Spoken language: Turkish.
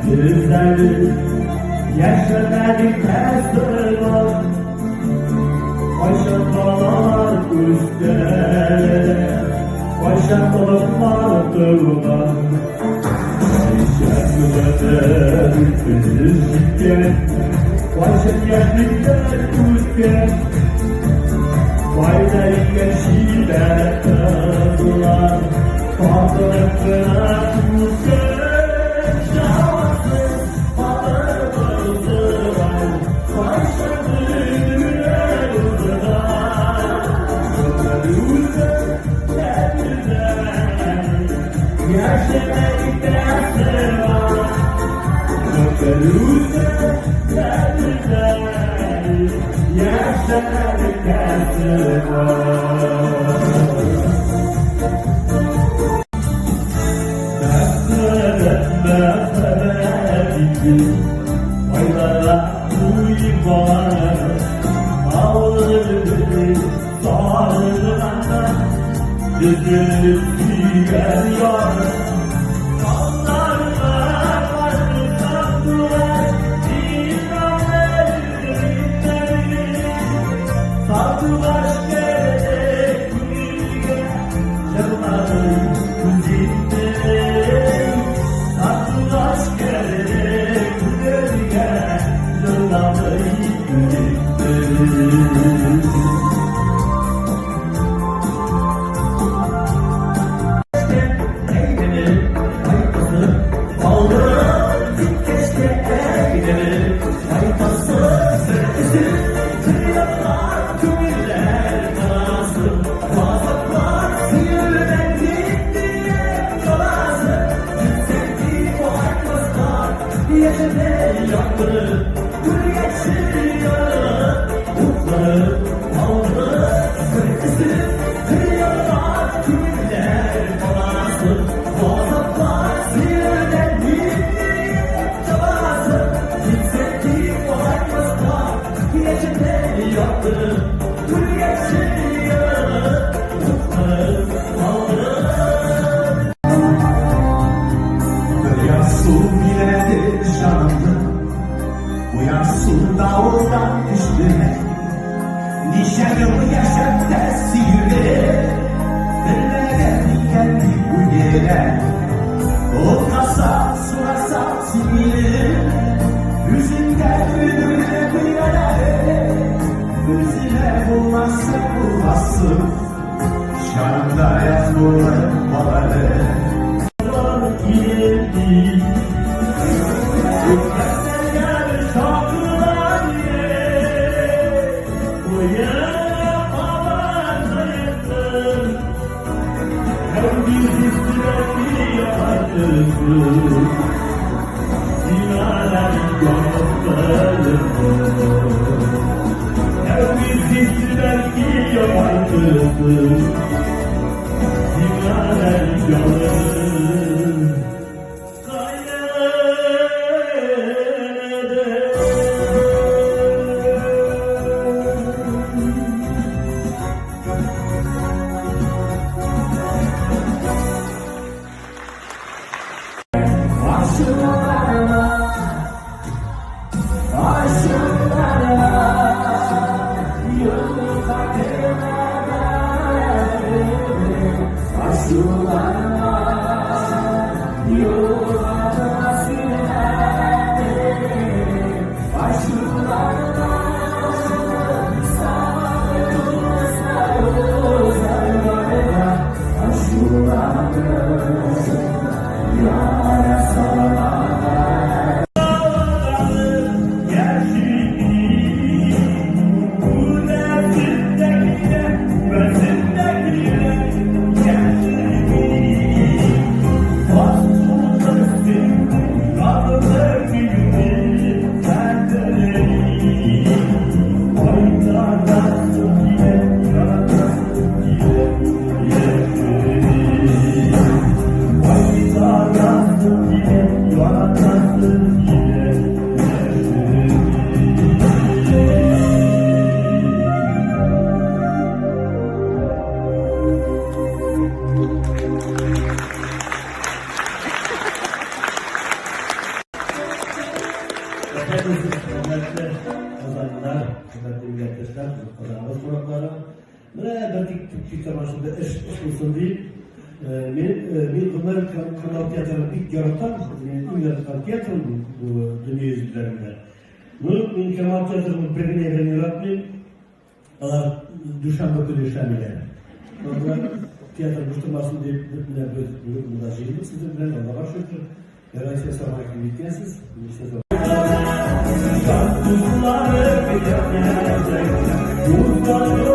Gözleri yaşlanır tersiler, başarmalar üstte, başarmalar durlar. Yaşlanır üzükken, başarmalar üstte, faydalı yaşiler durlar. Fazlalıklar üstte. Nişanımı yaşat tersi yüreğe, nereden geldi bu yere? O kasa surasa sinirli, yüzünden ödüle kıyare, yüzüne bulmazsa bulmazsın, şarımda yaz bularım baları. temasında iş olsun deyip men bunlar kanal tiyatrını ilk yaratan, ilk yaratan tiyatro bu dünya yüzlerinde. Bunu men kanal tiyatrını birini evren yaratmayayım. Düşen bakı düşenler. Onlar tiyatro buluşturmasın deyip bütünler böyle burada şeyimiz sizin bilen Allah'a şükür. Yarın size sabah gibi bitkensiz. Duyguları bir yapmayacak. Yurtlar